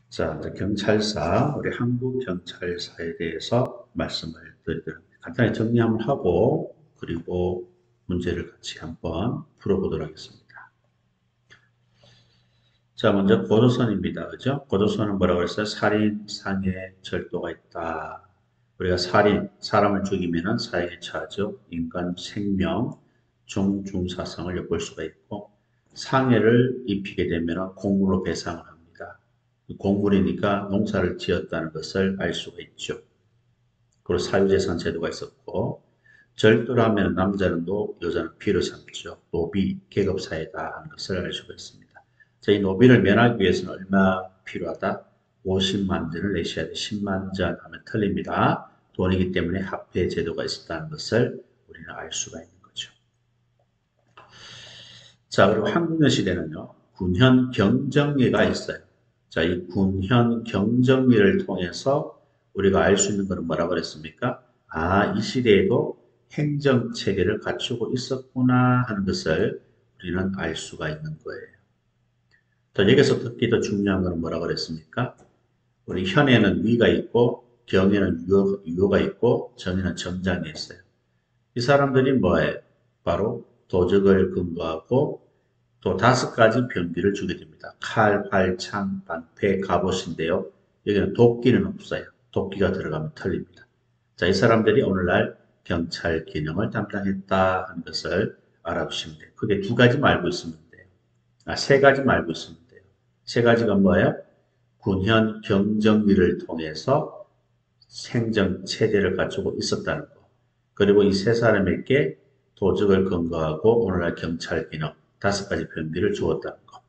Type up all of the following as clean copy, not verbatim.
자, 이제 경찰사, 우리 한국 경찰사에 대해서 말씀을 드리도록 합니다. 간단히 정리 한번 하고, 그리고 문제를 같이 한번 풀어보도록 하겠습니다. 자, 먼저 고조선입니다. 그죠? 고조선은 뭐라고 했어요? 살인, 상해, 절도가 있다. 우리가 살인, 사람을 죽이면은 사형에 처하죠. 인간 생명, 중사성을 엿볼 수가 있고, 상해를 입히게 되면 공물로 배상을 합니다. 공물이니까 농사를 지었다는 것을 알 수가 있죠. 그리고 사유재산 제도가 있었고, 절도를 하면 남자는 노, 여자는 피를 삼죠. 노비, 계급사회다 하는 것을 알 수가 있습니다. 자, 이 노비를 면하기 위해서는 얼마 필요하다? 50만 전을 내셔야 돼. 10만 전 하면 틀립니다. 돈이기 때문에 합회 제도가 있었다는 것을 우리는 알 수가 있는 거죠. 자, 그리고 한국의 시대는요, 군현 경정리가 있어요. 자, 이 군현 경정리를 통해서 우리가 알 수 있는 것은 뭐라고 그랬습니까? 아, 이 시대에도 행정 체계를 갖추고 있었구나 하는 것을 우리는 알 수가 있는 거예요. 또 여기서 특히 더 중요한 것은 뭐라고 그랬습니까? 우리 현에는 위가 있고 경에는 유효가 있고 정에는 정장이 있어요. 이 사람들이 뭐예요? 바로 도적을 근거하고 또 5가지 병기를 주게 됩니다. 칼, 활, 창, 방패, 갑옷인데요. 여기는 도끼는 없어요. 도끼가 들어가면 틀립니다. 자, 이 사람들이 오늘날 경찰 기능을 담당했다 하는 것을 알아두시면 돼요. 그게 2가지 알고 있으면 돼요. 3가지 알고 있으면 돼요. 3가지가 뭐예요? 군현 경정리를 통해서 행정 체제를 갖추고 있었다는 것. 그리고 이 3사람에게 도적을 근거하고 오늘날 경찰 기능 5가지 병기를 주었다는 것.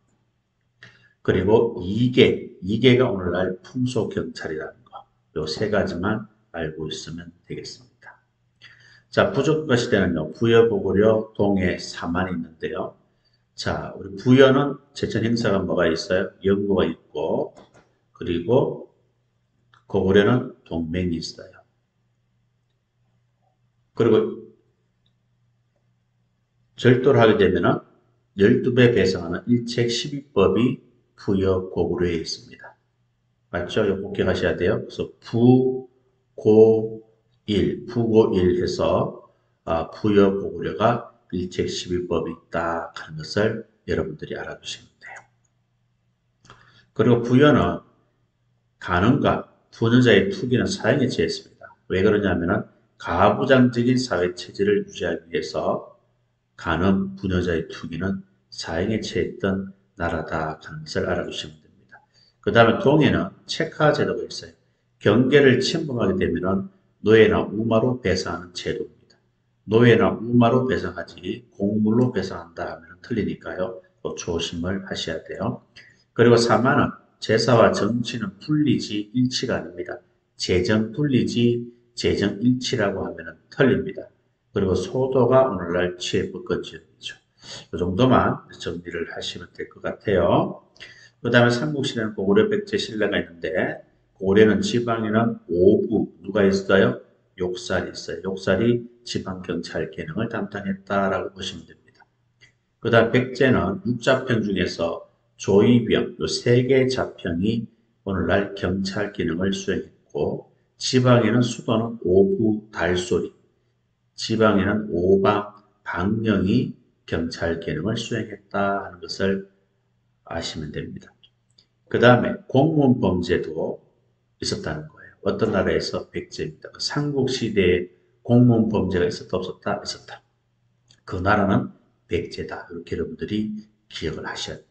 그리고 이계가 오늘날 풍속경찰이라는 것. 요 3가지만 알고 있으면 되겠습니다. 자, 부족과 시대는요, 부여, 고구려, 동해, 사만이 있는데요. 자, 우리 부여는 제천 행사가 뭐가 있어요? 연구가 있고, 그리고 고구려는 동맹이 있어요. 그리고 절도를 하게 되면은 12배 배상하는 일책 12법이 부여, 고구려에 있습니다. 맞죠? 이거 꼭 기억하셔야 돼요. 그래서 부고일 해서 부여 고구려가 일책 11법이 있다 하는 것을 여러분들이 알아두시면 돼요. 그리고 부여는 간음과 부녀자의 투기는 사형에 처했습니다. 왜 그러냐면은 가부장적인 사회 체제를 유지하기 위해서 간음, 부녀자의 투기는 사형에 처했던 나라다 하는 것을 알아두시면 됩니다. 그 다음에 동해는 체카 제도가 있어요. 경계를 침범하게 되면 노예나 우마로 배상하는 제도입니다. 노예나 우마로 배상하지 공물로 배상한다 하면 틀리니까요. 또 조심을 하셔야 돼요. 그리고 사마는 제사와 정치는 분리지 일치가 아닙니다. 재정 분리지 재정 일치라고 하면 틀립니다. 그리고 소도가 오늘날 취해법권 지역이죠. 이 정도만 정리를 하시면 될 것 같아요. 그 다음에 삼국시대는 고구려, 백제, 신라가 있는데 고려는 지방에는 5부 누가 있어요? 욕살이 있어요. 욕살이 지방경찰 기능을 담당했다라고 보시면 됩니다. 그 다음 백제는 육자평 중에서 조이병, 이 3개의 자평이 오늘날 경찰 기능을 수행했고 지방에는 수도는 오부, 달소리, 지방에는 오방, 방령이 경찰 기능을 수행했다 하는 것을 아시면 됩니다. 그 다음에 공무원 범죄도 있었다는 거예요. 어떤 나라에서 백제입니다. 삼국시대에 공무원 범죄가 있었다 없었다? 있었다. 그 나라는 백제다. 이렇게 여러분들이 기억을 하셔야 됩니다.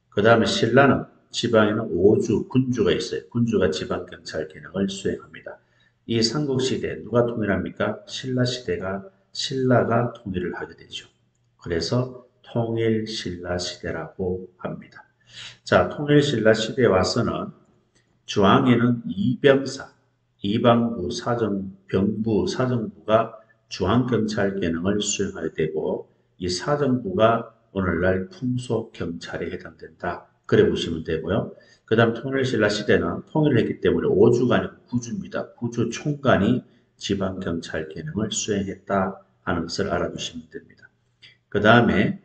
그 다음에 신라는 지방에는 오주, 군주가 있어요. 군주가 지방경찰 기능을 수행합니다. 이 삼국시대 누가 통일합니까? 신라가 통일을 하게 되죠. 그래서 통일신라시대라고 합니다. 자, 통일신라시대에 와서는 중앙에는 이병사, 이방부 병부 사정부가 중앙경찰 기능을 수행하게 되고 이 사정부가 오늘날 풍속경찰에 해당된다. 그래 보시면 되고요. 그 다음 통일신라 시대는 통일을 했기 때문에 5주가 아니고 9주입니다. 9주 총관이 지방경찰 기능을 수행했다 하는 것을 알아두시면 됩니다. 그 다음에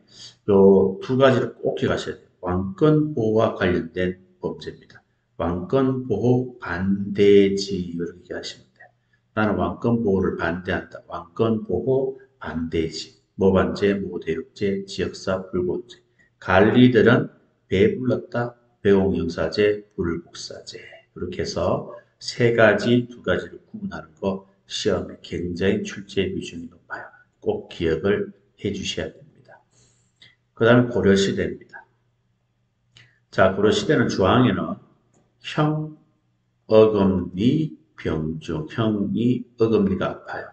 요 2가지를 꼭 기억하셔야 돼요. 왕권 보호와 관련된 범죄입니다. 왕권보호 반대지 이렇게 얘기하시면 돼요. 나는 왕권보호를 반대한다. 왕권보호 반대지. 모반제, 모대육제, 지역사, 불고제. 관리들은 배불렀다. 배용영사제, 불국사제. 이렇게 해서 세 가지, 두 가지를 구분하는 거 시험에 굉장히 출제 비중이 높아요. 꼭 기억을 해 주셔야 됩니다. 그 다음에 고려시대입니다. 자, 고려시대는 주항에는 형, 어금니, 병중. 형이 어금니가 아파요.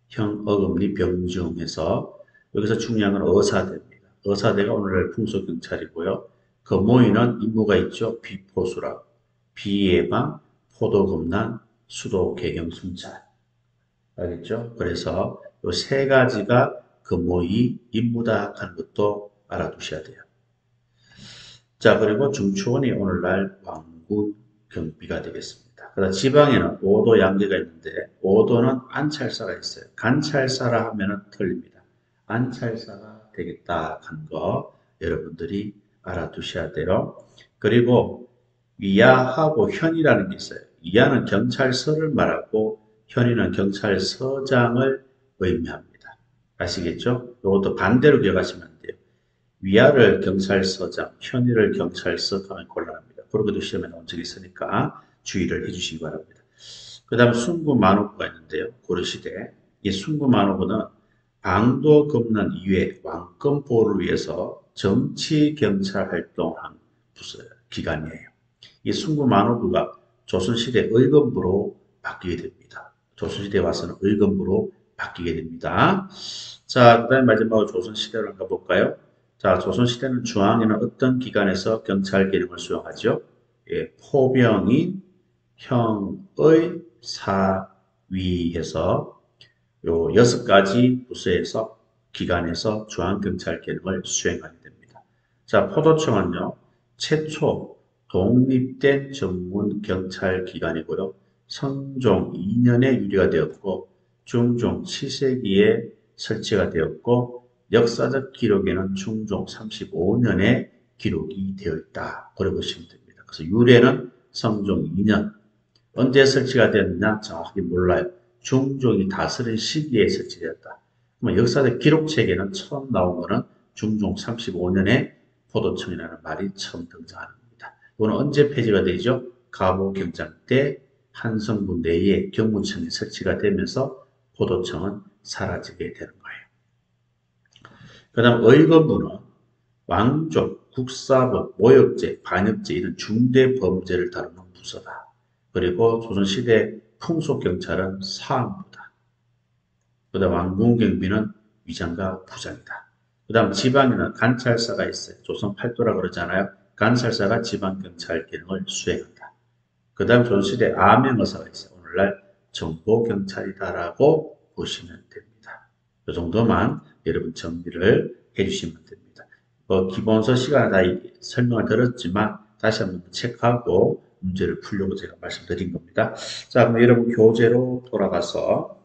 형, 어금니, 병중에서 여기서 중요한 건 어사대입니다. 어사대가 오늘날 풍속경찰이고요. 거모이는 임무가 있죠. 비포수락, 비예방, 포도검난, 수도, 개경, 순찰. 알겠죠? 그래서 이 세 가지가 거모이 임무다 하는 것도 알아두셔야 돼요. 자, 그리고 중추원이 오늘날 왕군 경비가 되겠습니다. 그다음 지방에는 5도 양계가 있는데 5도는 안찰사가 있어요. 간찰사라 하면은 틀립니다. 안찰사가 되겠다 하는 거 여러분들이 알아두셔야 돼요. 그리고 위야하고 현이라는 게 있어요. 위야는 경찰서를 말하고 현이는 경찰서장을 의미합니다. 아시겠죠? 이것도 반대로 기억하시면 돼요. 위아를 경찰서장, 현이를 경찰서 하면 곤란합니다. 그러고도 시험에 나온 적이 있으니까 주의를 해주시기 바랍니다. 그 다음 순구만호부가 있는데요. 고려시대. 이 순구만호부는 방도 겁난 이외에 왕권 보호를 위해서 정치 경찰 활동한 기관이에요. 이 순구만호부가 조선시대 의검부로 바뀌게 됩니다. 조선시대에 와서는 의검부로 바뀌게 됩니다. 자, 그 다음에 마지막으로 조선시대로 한번 가볼까요? 자, 조선시대는 중앙에는 어떤 기관에서 경찰 기능을 수행하죠? 예, 포병인, 형의, 사위해서 요 6가지 부서에서 기관에서 중앙경찰 기능을 수행하게 됩니다. 자, 포도청은요, 최초 독립된 전문 경찰 기관이고요. 성종 2년에 유리가 되었고, 중종 7세기에 설치가 되었고, 역사적 기록에는 중종 35년에 기록이 되어 있다. 그래 보시면 됩니다. 그래서 유래는 성종 2년. 언제 설치가 되었느냐 정확히 몰라요. 중종이 다스린 시기에 설치되었다. 그러면 역사적 기록책에는 처음 나온 거는 중종 35년에 포도청이라는 말이 처음 등장하는 겁니다. 이거는 언제 폐지가 되죠? 가보경장 때 한성부 내에 경무청이 설치가 되면서 포도청은 사라지게 되는 거예요. 그 다음 의검부는 왕족, 국사법, 모욕죄, 반역죄 이런 중대 범죄를 다루는 부서다. 그리고 조선시대 풍속경찰은 사항부다. 그 다음 왕궁경비는 위장과 부장이다. 그 다음 지방에는 간찰사가 있어요. 조선 팔도라 그러잖아요. 간찰사가 지방경찰 기능을 수행한다. 그 다음 조선시대 암행어사가 있어요. 오늘날 정보경찰이다라고 보시면 됩니다. 이 정도만 여러분 정리를 해주시면 됩니다. 기본서 시간에 다 설명을 들었지만 다시 한번 체크하고 문제를 풀려고 제가 말씀드린 겁니다. 자, 그럼 여러분 교재로 돌아가서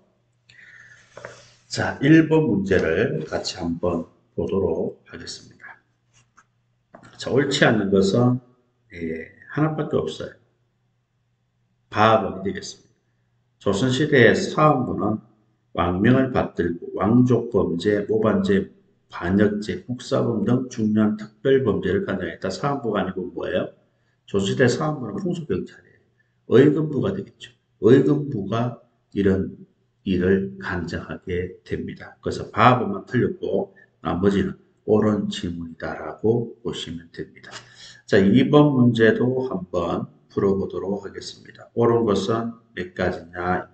자, 1번 문제를 같이 한번 보도록 하겠습니다. 자, 옳지 않는 것은 하나밖에 없어요. 바본이 되겠습니다. 조선시대의 사원부는 왕명을 받들고 왕족범죄, 모반죄, 반역죄, 국사범 등 중요한 특별범죄를 관장했다. 사원부가 아니고 뭐예요? 조선시대 사원부는 풍속경찰이에요. 의금부가 되겠죠. 의금부가 이런 일을 간장하게 됩니다. 그래서 바보만 틀렸고 나머지는 옳은 질문이다라고 보시면 됩니다. 자, 2번 문제도 한번 풀어보도록 하겠습니다. 옳은 것은 몇 가지냐?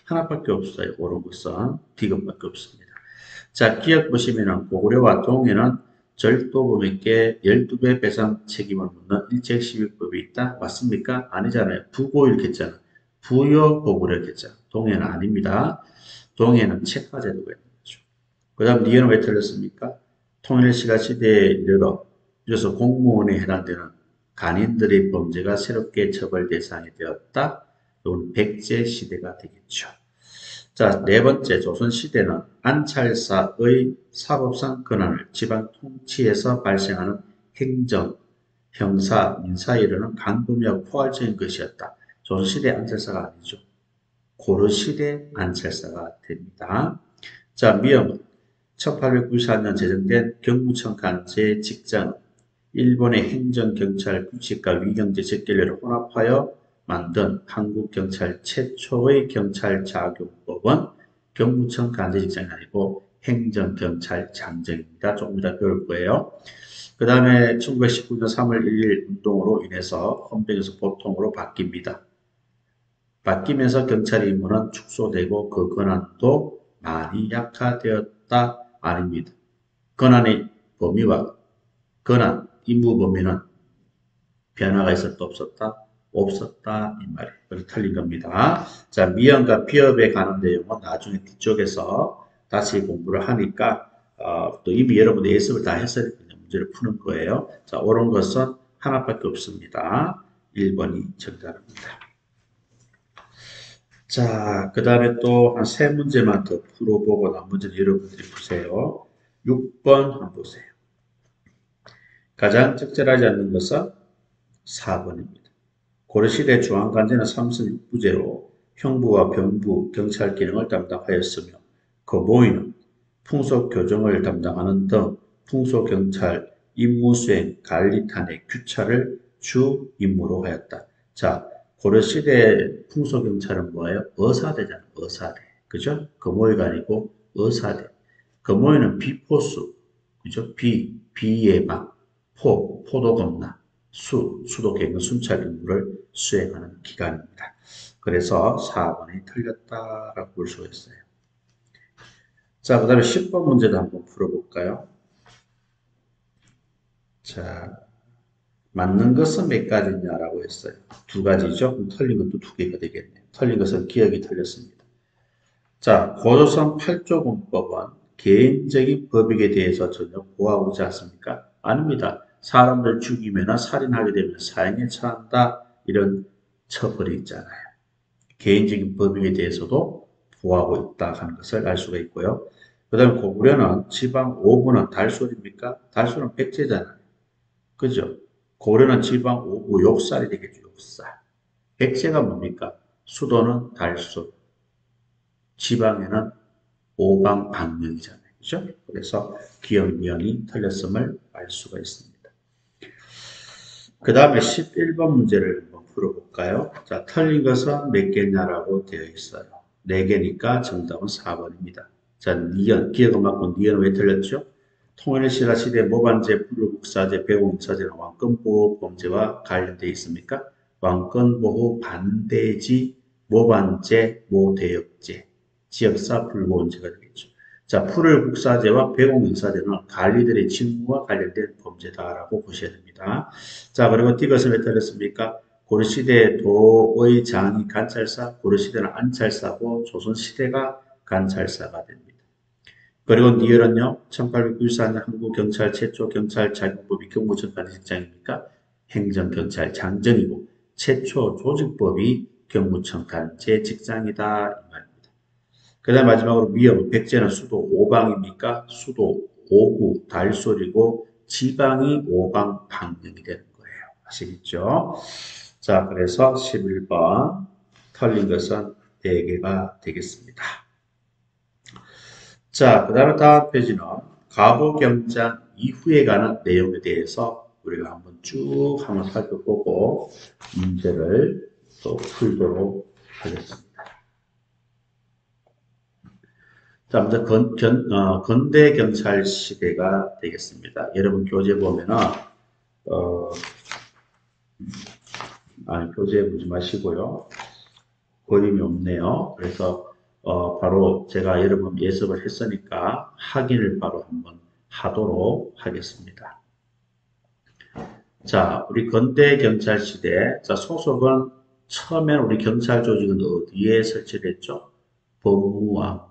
하나밖에 없어요. 옳은 것은 D것밖에 없습니다. 자, 기억 보시면은 고구려와 동해는 절도범에게 12배 배상 책임을 묻는 일제시비법이 있다. 맞습니까? 아니잖아요. 부고 이렇게 했잖아. 부여 고구려 이렇게 했잖아. 동해는 아닙니다. 동해는 책화제도가 있는 거죠. 그 다음 니은은 왜 틀렸습니까? 통일시가 시대에 이르러서 공무원에 해당되는 간인들의 범죄가 새롭게 처벌 대상이 되었다. 이건 백제 시대가 되겠죠. 자, 네 번째 조선시대는 안찰사의 사법상 권한을 지방 통치에서 발생하는 행정, 형사, 민사 이르는 강금이하고 포괄적인 것이었다. 조선시대 안철사가 아니죠. 고려시대 안철사가 됩니다. 자, 미음은 1894년 제정된 경무청 관제 직장 일본의 행정경찰 규칙과 위경제 제결례를 혼합하여 만든 한국경찰 최초의 경찰자격법은 경무청 관제직장이 아니고 행정경찰 장정입니다. 조금 이따 배울 거예요. 그 다음에 1919년 3월 1일 운동으로 인해서 헌병에서 보통으로 바뀝니다. 바뀌면서 경찰의 임무는 축소되고 그 권한도 많이 약화되었다 아닙니다. 권한의 범위와 권한, 임무 범위는 변화가 있었다 없었다? 없었다 이 말이에요. 그래서 틀린 겁니다. 자, 미연과 비협에 관한 내용은 나중에 뒤쪽에서 다시 공부를 하니까 또 이미 여러분들 예습을 다 했으니까 문제를 푸는 거예요. 자, 옳은 것은 하나밖에 없습니다. 1번이 정답입니다. 자, 그 다음에 또 한 세 문제만 더 풀어보고 나머지는 여러분들이 푸세요. 6번 한번 보세요. 가장 적절하지 않는 것은 4번입니다. 고려시대 중앙관제는 삼선 6부제로 형부와 병부, 경찰 기능을 담당하였으며 그 모의는 풍속교정을 담당하는 등 풍속경찰 임무수행, 관리, 탄핵, 규찰을 주 임무로 하였다. 자, 고려시대 풍속경찰은 뭐예요? 의사대잖아, 의사대. 그죠? 금오이가 아니고 의사대. 금오이는 비포수, 그죠? 비예방, 포도검나, 수도 개근 순찰 임무를 수행하는 기관입니다. 그래서 4번이 틀렸다라고 볼 수 있어요. 자, 그 다음에 10번 문제도 한번 풀어볼까요? 자, 맞는 것은 몇 가지냐라고 했어요. 두 가지죠. 그럼 틀린 것도 두 개가 되겠네요. 틀린 것은 기억이 틀렸습니다. 자, 고조선 8조 군법은 개인적인 법익에 대해서 전혀 보호하지 않습니까? 아닙니다. 사람들 죽이거나 살인하게 되면 사형에 처한다. 이런 처벌이 있잖아요. 개인적인 법익에 대해서도 보호하고 있다 하는 것을 알 수가 있고요. 그 다음에 고구려는 지방 5부는 달솔입니까? 달솔은 백제잖아요. 그죠? 고려는 지방 5부 욕살이 되겠죠. 욕살. 백제가 뭡니까? 수도는 달솔. 지방에는 오방방명이잖아요. 그죠? 그래서 기억면이 틀렸음을 알 수가 있습니다. 그 다음에 11번 문제를 한번 풀어볼까요? 자, 틀린 것은 몇 개냐라고 되어 있어요. 4개니까 정답은 4번입니다. 자, 니은, 기억을 맞고 니은은 왜 틀렸죠? 통일신라 시대 모반제, 불국사제, 배공사제는 왕권보호 범죄와 관련되어 있습니까? 왕권보호 반대지, 모반제, 모대역제, 지역사 불고원죄가 되겠죠. 자, 풀을국사제와 배공인사제는 관리들의 직무와 관련된 범죄다라고 보셔야 됩니다. 자, 그리고 이것은 왜 틀렸습니까? 고려시대 도의 장이 관찰사, 고려시대는 안찰사고 조선시대가 관찰사가 됩니다. 그리고 니을은요, 1894년 한국경찰 최초 경찰 자격법이 경무청 관직장입니까? 행정경찰 장정이고 최초 조직법이 경무청 관제 직장이다 이 말입니다. 그 다음 마지막으로 미역, 백제는 수도 오방입니까? 수도 오구 달솔이고 지방이 오방 방명이 되는 거예요. 아시겠죠? 자, 그래서 11번 틀린 것은 4개가 되겠습니다. 자, 그 다음에 다음 페이지는 가보경장 이후에 관한 내용에 대해서 우리가 한번 쭉 한번 살펴보고 문제를 또 풀도록 하겠습니다. 자, 먼저 건대 경찰 시대가 되겠습니다. 여러분 교재 보면은 교재 보지 마시고요. 그림이 없네요. 그래서 바로 제가 여러분 예습을 했으니까 확인을 바로 한번 하도록 하겠습니다. 자, 우리 건대 경찰 시대, 자, 소속은 처음에는 우리 경찰 조직은 어디에 설치됐죠? 법무암이에요.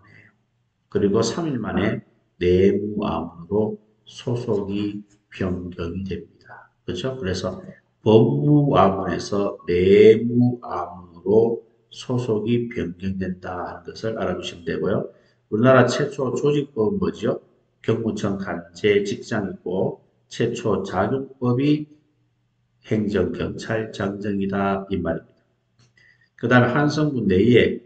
그리고 3일 만에 내무암으로 소속이 변경이 됩니다. 그렇죠? 그래서 법무암에서 내무암으로 소속이 변경된다는 것을 알아두시면 되고요. 우리나라 최초 조직법은 뭐죠? 경무청 관제 직장이고 최초 자격법이 행정경찰장정이다 이 말입니다. 그 다음에 한성부 내에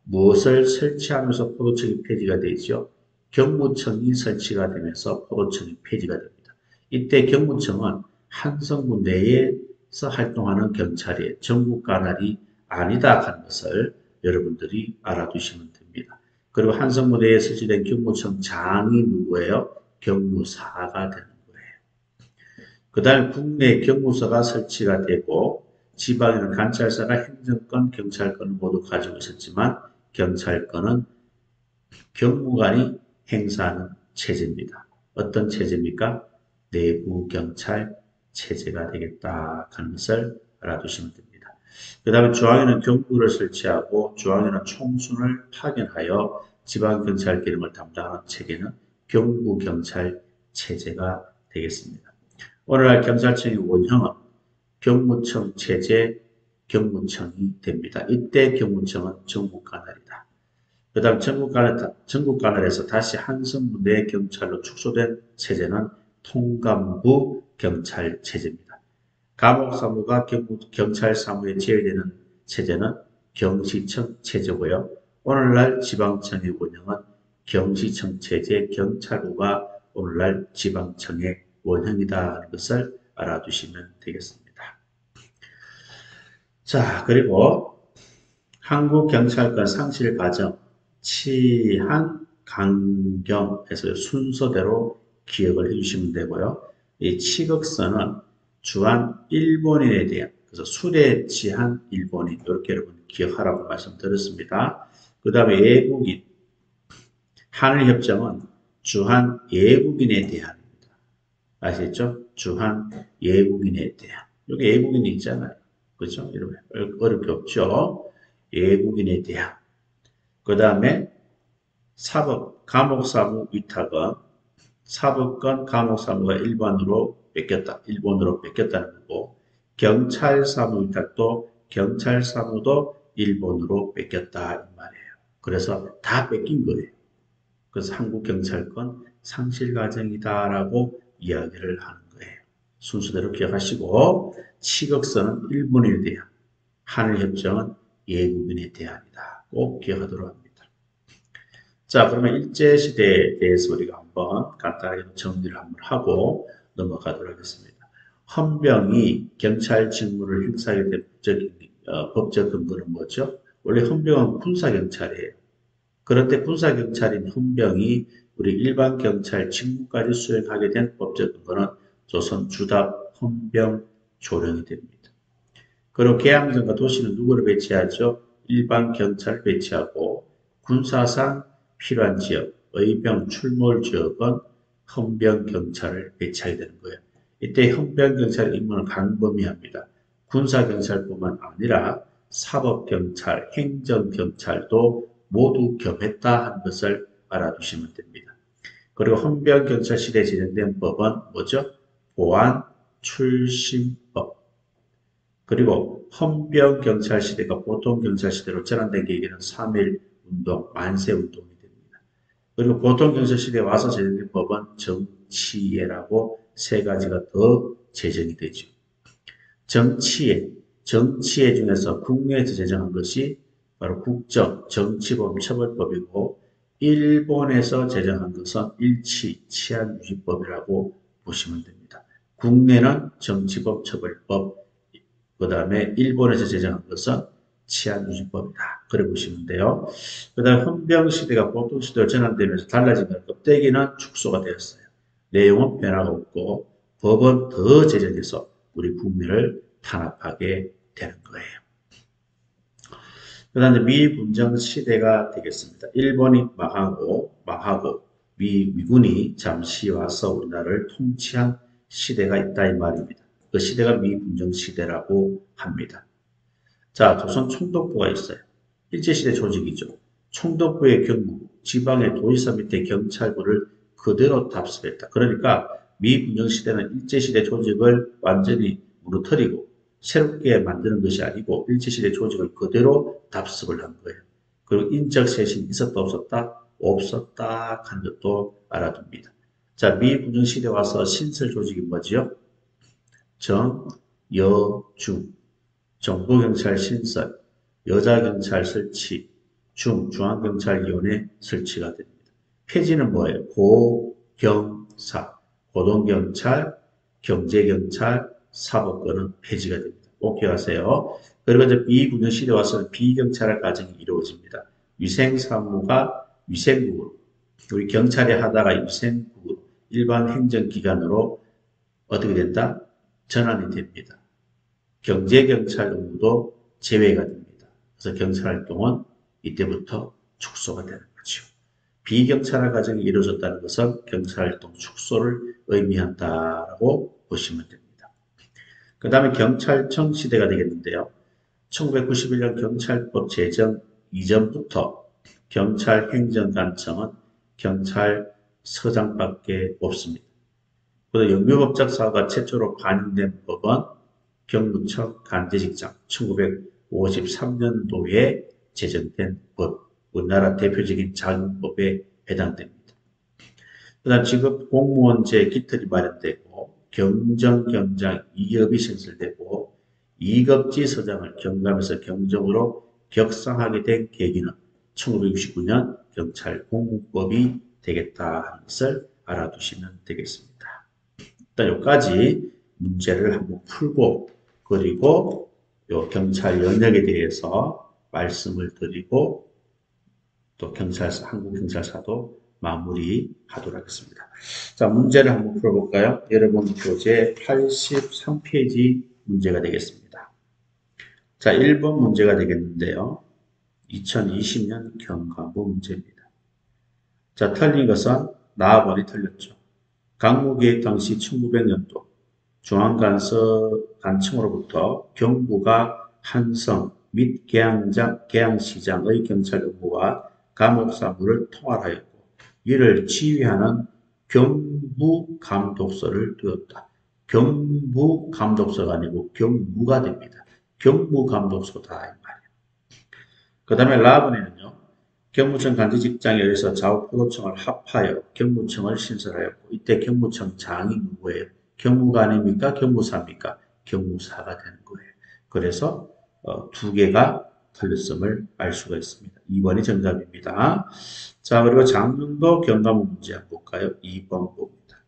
무엇을 설치하면서 포도청이 폐지가 되죠? 경무청이 설치가 되면서 포도청이 폐지가 됩니다. 이때 경무청은 한성부 내에서 활동하는 경찰이에요. 전국 관할이 아니다 하는 것을 여러분들이 알아두시면 됩니다. 그리고 한성부 내에 설치된 경무청장이 누구예요? 경무사가 되는 거예요. 그 다음에 국내 경무서가 설치가 되고 지방에는 관찰사가 행정권, 경찰권을 모두 가지고 있었지만 경찰권은 경무관이 행사하는 체제입니다. 어떤 체제입니까? 내부 경찰 체제가 되겠다 하는 것을 알아두시면 됩니다. 그 다음에 중앙에는 경부를 설치하고 중앙에는 총순을 파견하여 지방경찰 기능을 담당하는 체계는 경부경찰 체제가 되겠습니다. 오늘날 경찰청의 원형은 경무청 체제 경무청이 됩니다. 이때 경무청은 전국관할이다. 그 다음 전국관할에서 다시 한성부 내 경찰로 축소된 체제는 통감부 경찰 체제입니다. 감옥사무가 경찰사무에 제외되는 체제는 경시청 체제고요. 오늘날 지방청의 원형은 경시청 체제 경찰부가 오늘날 지방청의 원형이다 하는 것을 알아두시면 되겠습니다. 자, 그리고 한국경찰권 상실 과정, 치안, 강경해서 순서대로 기억을 해주시면 되고요. 이 치극선은 주한 일본인에 대한, 그래서 수레치한 일본인, 이렇게 여러분 기억하라고 말씀드렸습니다. 그 다음에 예국인, 한일협정은 주한 예국인에 대한입니다. 아시겠죠? 주한 예국인에 대한. 여기 예국인이 있잖아요. 그렇죠? 여러분 어렵게 없죠? 예국인에 대한. 그 다음에 사법, 감옥사무 위탁은 사법권 감옥사무가 일본으로 뺏겼다는 거고, 경찰사무 위탁도 경찰사무도 일본으로 뺏겼다 이 말이에요. 그래서 다 뺏긴 거예요. 그래서 한국경찰권 상실 과정이다라고 이야기를 하는 거예요. 순서대로 기억하시고, 치극선은 일본인에 대한, 한일협정은 예국인에 대한이다. 꼭 기억하도록 합니다. 자, 그러면 일제시대에 대해서 우리가 한번 간단하게 정리를 한번 하고 넘어가도록 하겠습니다. 헌병이 경찰 직무를 행사하게 된 법적 근거는 뭐죠? 원래 헌병은 군사경찰이에요. 그런데 군사경찰인 헌병이 우리 일반 경찰 직무까지 수행하게 된 법적 근거는 조선 주답 헌병 조령이 됩니다. 그리고 계양전과 도시는 누구를 배치하죠? 일반 경찰을 배치하고 군사상 필요한 지역, 의병 출몰 지역은 헌병경찰을 배치하게 되는 거예요. 이때 헌병경찰의 임무는 강범위합니다. 군사경찰뿐만 아니라 사법경찰, 행정경찰도 모두 겸했다 하는 것을 알아두시면 됩니다. 그리고 헌병경찰 시대에 제정된 법은 뭐죠? 보안 출신법. 그리고 헌병경찰 시대가 보통경찰 시대로 전환된 계기는 3.1운동, 만세운동이 됩니다. 그리고 보통경찰 시대에 와서 제정된 법은 정치예라고 세 가지가 더 제정이 되죠. 정치예 중에서 국내에서 제정한 것이 바로 국정, 정치범 처벌법이고, 일본에서 제정한 것은 일치, 치안유지법이라고 보시면 됩니다. 국내는 정치범 처벌법, 그 다음에 일본에서 제정한 것은 치안유지법이다. 그래 보시면 돼요. 그 다음에 헌병시대가 보통시대로 전환되면서 달라진 건 껍데기는 축소가 되었어요. 내용은 변화가 없고 법은 더 제정해서 우리 국민을 탄압하게 되는 거예요. 그 다음에 미분정 시대가 되겠습니다. 일본이 망하고 미군이 잠시 와서 우리나라를 통치한 시대가 있다 이 말입니다. 그 시대가 미분정 시대라고 합니다. 자, 조선 총독부가 있어요. 일제시대 조직이죠. 총독부의 경우 지방의 도지사 밑에 경찰부를 그대로 답습했다. 그러니까 미분정 시대는 일제시대 조직을 완전히 무너뜨리고 새롭게 만드는 것이 아니고 일제시대 조직을 그대로 답습을 한 거예요. 그리고 인적 쇄신이 있었다 없었다? 없었다 하는 것도 알아둡니다. 자, 미분정 시대 와서 신설 조직이 뭐지요? 여중, 정부경찰 신설, 여자경찰 설치, 중앙경찰위원회 설치가 됩니다. 폐지는 뭐예요? 고경사, 고동경찰, 경제경찰, 사법권은 폐지가 됩니다. 꼭 기억하세요. 그리고 이제 비군요 시대 와서는 비경찰 과정이 이루어집니다. 위생사무가 위생국으로, 우리 경찰이 하다가 위생국으로, 일반 행정기관으로 어떻게 된다? 전환이 됩니다. 경제경찰 업무도 제외가 됩니다. 그래서 경찰활동은 이때부터 축소가 되는 거죠. 비경찰화 과정이 이루어졌다는 것은 경찰활동 축소를 의미한다라고 보시면 됩니다. 그 다음에 경찰청 시대가 되겠는데요. 1991년 경찰법 제정 이전부터 경찰행정관청은 경찰서장밖에 없습니다. 그리고 영유법적 사고가 최초로 반영된 법은 경무청 간제직장 1953년도에 제정된 법, 우리나라 대표적인 자금법에 해당됩니다. 그 다음 지금 공무원제 깃털이 마련되고 경정경장 2급이 신설되고 2급지 서장을 경감에서 경정으로 격상하게 된 계기는 1969년 경찰공무법이 되겠다 하는 것을 알아두시면 되겠습니다. 일단 여기까지 문제를 한번 풀고 그리고 요 경찰 영역에 대해서 말씀을 드리고 또 경찰사, 한국경찰사도 마무리하도록 하겠습니다. 자, 문제를 한번 풀어볼까요? 여러분 교재 83페이지 문제가 되겠습니다. 자, 1번 문제가 되겠는데요. 2020년 경과부 문제입니다. 자, 틀린 것은 나번이 틀렸죠. 강무기획 당시 1900년도 중앙간청으로부터 경부가 한성 및 계양시장의 경찰 업무와 감옥사무를 통할하였고 이를 지휘하는 경무감독서를 두었다. 경무감독서가 아니고 경무가 됩니다. 경무감독서다 이 말이에요. 그 다음에 라번에는요. 경무청 간지직장에 의해서 좌우포도청을 합하여 경무청을 신설하였고 이때 경무청장이 누구예요? 경무관입니까? 경무사입니까? 경무사가 되는 거예요. 그래서 두 개가 틀렸음을 알 수가 있습니다. 2번이 정답입니다. 자, 그리고 장릉도 경감문 문제 한번 볼까요? 2번 봅니다.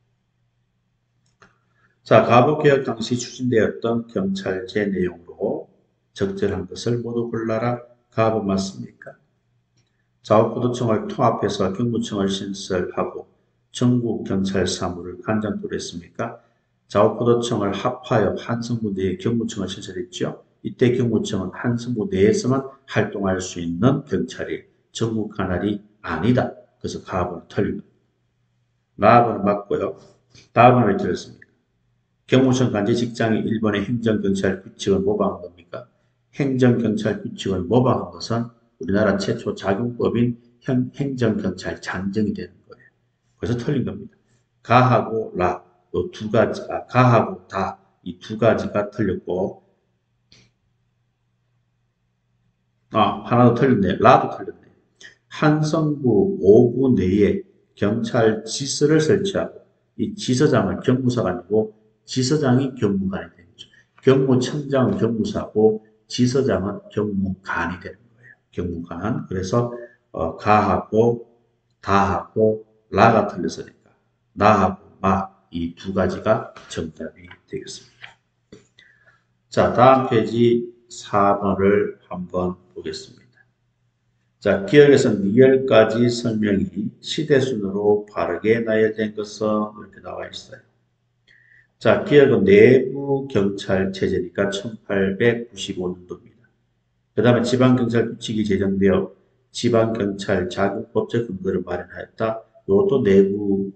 자, 가보개혁 당시 추진되었던 경찰제 내용으로 적절한 것을 모두 골라라. 가보 맞습니까? 좌우포도청을 통합해서 경무청을 신설하고 전국 경찰 사무를 간장토로 했습니까? 좌우포도청을 합하여 한성부 내에 경무청을 신설했죠. 이때 경무청은 한성부 내에서만 활동할 수 있는 경찰이 전국 관할이 아니다. 그래서 가번은 틀립니다. 나번은 맞고요. 다음은 왜 틀렸습니까? 경무청 간제직장이 일본의 행정경찰 규칙을 모방한 겁니까? 행정경찰 규칙을 모방한 것은 우리나라 최초 작용법인 행정경찰 장정이 되는 거예요. 그래서 틀린 겁니다. 가하고 라, 이 두 가지가, 가하고 다, 이 두 가지가 틀렸고, 하나 더 틀렸네요. 라도 틀렸네요. 한성부 5구 내에 경찰 지서를 설치하고, 이 지서장을 경무사가 아니고, 지서장이 경무관이 되겠죠. 경무청장은 경무사고, 지서장은 경무관이 되는 거예요. 경무관. 그래서 가하고 다하고 라가 틀렸으니까 나하고 마 이 두 가지가 정답이 되겠습니다. 자, 다음 페이지 4번을 한번 보겠습니다. 자, 기억에서 니열까지 설명이 시대순으로 바르게 나열된 것은 이렇게 나와 있어요. 자, 기억은 내부 경찰 체제니까 1895년도입니다. 그 다음에 지방경찰 규칙이 제정되어 지방경찰 자격법적 근거를 마련하였다. 이것도 내부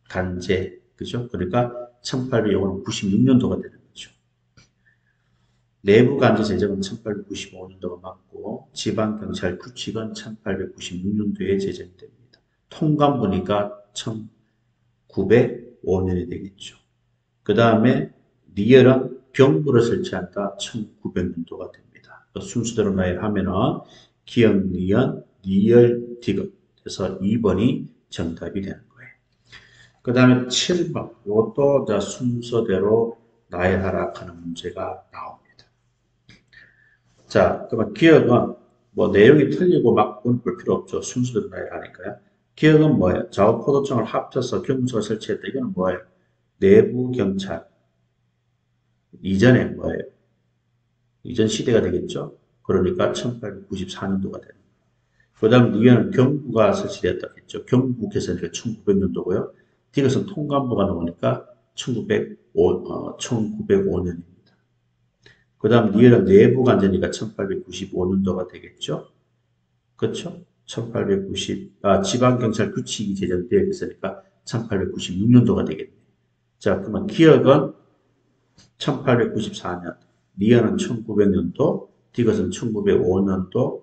단제, 그죠? 그러니까 1896년도가 되는 거죠. 내부 간제 제정은 1895년도가 맞고 지방경찰 규칙은 1896년도에 제정됩니다. 통감 보니까 1905년이 되겠죠. 그 다음에 리얼은 병부를 설치한다. 1900년도가 됩니다. 순서대로 나열하면은 기억, 리언, 리얼, 디귿. 그래서 2번이 정답이 되는 거예요. 그 다음에 7번. 이것도 순서대로 나열하라 하는 문제가 나옵니다. 자, 그러면 기억은 뭐 내용이 틀리고 막 볼 필요 없죠. 순서대로 나열하니까요. 기억은 뭐예요? 좌우 포도청을 합쳐서 경무소를 설치했다. 이거는 뭐예요? 내부 경찰. 이전에 뭐예요? 이전 시대가 되겠죠. 그러니까 1894년도가 되는 거예요. 그 다음 니은은 경부가 설치되었다 했죠. 경부 개설이 1900년도고요. 디귿은 통감부가 나오니까 1905년입니다. 그 다음 니은은 내부가 안 되니까 1895년도가 되겠죠. 그렇죠? 지방경찰 규칙이 제정되어 있으니까 1896년도가 되겠네요. 자, 그러면 기억은 1894년, 니은은 1900년도, 디귿은 1905년도,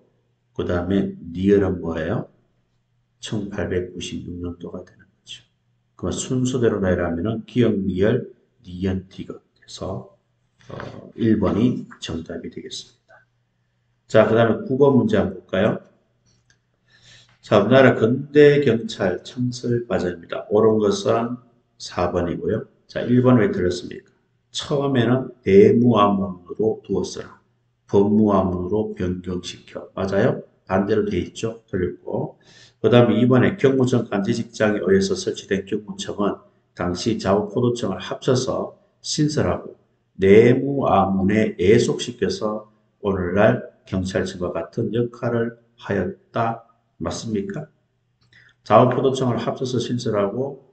그 다음에 니은은 뭐예요? 1896년도가 되는 거죠. 그 순서대로 내라면은 기억, 니을, 니은, 디귿 해서 1번이 정답이 되겠습니다. 자, 그 다음에 9번 문제 한번 볼까요? 자, 우리나라 근대 경찰 창설 과정입니다. 옳은 것은 4번이고요. 자, 1번 왜 틀렸습니까? 처음에는 대무암문으로 두었으나 법무암문으로 변경시켜. 맞아요? 반대로 돼 있죠? 틀렸고. 그 다음에 2번에 경무청 간제직장에 의해서 설치된 경무청은 당시 좌우포도청을 합쳐서 신설하고 내무암문에 애속시켜서 오늘날 경찰청과 같은 역할을 하였다. 맞습니까? 좌우포도청을 합쳐서 신설했다고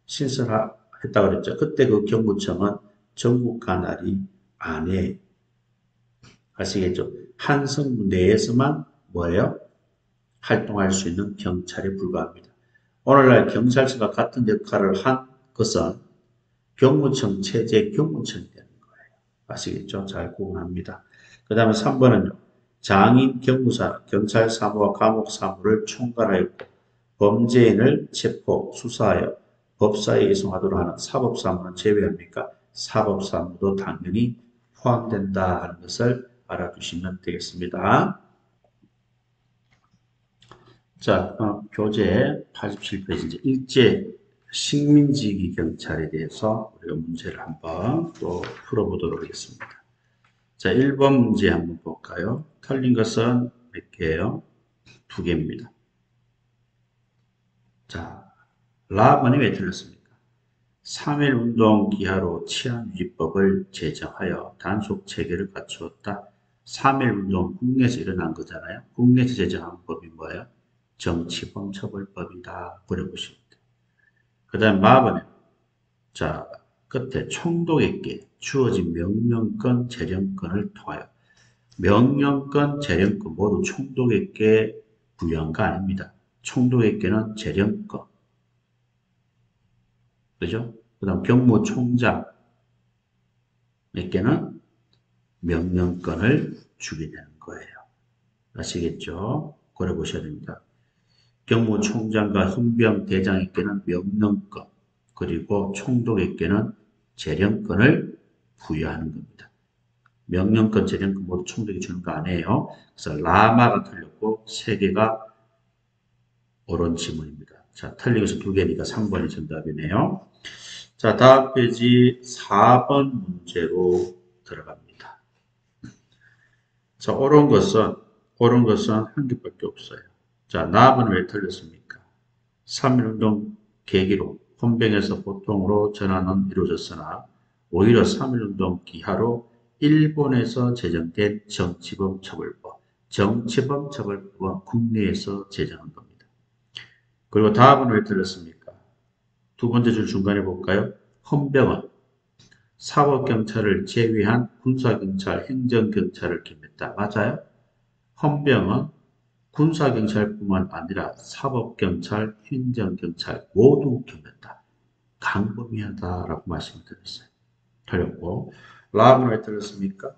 그랬죠. 그때 그 경무청은 전국 관할이 안에 아시겠죠? 한 성부 내에서만 뭐예요? 활동할 수 있는 경찰에 불과합니다. 오늘날 경찰청과 같은 역할을 한 것은 경무청 체제 경무청이 되는 거예요. 아시겠죠? 잘 구분합니다. 그 다음에 3번은요. 장인 경무사, 경찰 사무와 감옥 사무를 총괄하였고 범죄인을 체포, 수사하여 법사에 이송하도록 하는 사법사무는 제외합니까? 사법사무도 당연히 포함된다 하는 것을 알아두시면 되겠습니다. 자, 교재 87페이지 일제 식민지기 경찰에 대해서 우리가 문제를 한번 또 풀어보도록 하겠습니다. 자, 1번 문제 한번 볼까요? 틀린 것은 몇 개예요? 2개입니다. 자, 라번이 왜 틀렸습니까? 3.1운동 기하로 치안유지법을 제정하여 단속 체계를 갖추었다. 3.1운동 국내에서 일어난 거잖아요. 국내에서 제정한 법이 뭐예요? 정치범 처벌법이다. 그려보시면 돼요. 그 다음 마번에 자, 끝에 총독에게 주어진 명령권, 재령권을 통하여 명령권, 재령권 모두 총독에게 부여한 거 아닙니다. 총독에게는 재령권, 그죠? 그 다음 경무총장에게는 명령권을 주게 되는 거예요. 아시겠죠? 그래 보셔야 됩니다. 경무총장과 헌병대장에게는 명령권, 그리고 총독에게는 재령권을 부여하는 겁니다. 명령권, 재령권 모두 총독이 주는 거 아니에요. 그래서 라마가 틀렸고 3개가 옳은 지문입니다. 자, 틀린 것은 2개니까 3번이 정답이네요. 자, 다음 페이지 4번 문제로 들어갑니다. 자, 옳은 것은 한 개밖에 없어요. 자, 나압은 왜 틀렸습니까? 3.1운동 계기로 헌병에서 보통으로 전환은 이루어졌으나 오히려 3.1운동 기하로 일본에서 제정된 정치범처벌법은 국내에서 제정한 겁니다. 그리고 다음은 왜 틀렸습니까? 두 번째 줄 중간에 볼까요? 헌병은 사법경찰을 제외한 군사경찰, 행정경찰을 겸했다. 맞아요? 헌병은 군사경찰뿐만 아니라 사법경찰, 행정경찰 모두 겸했다. 강범위하다라고 말씀을 드렸어요. 틀렸고, 라는 왜 틀렸습니까?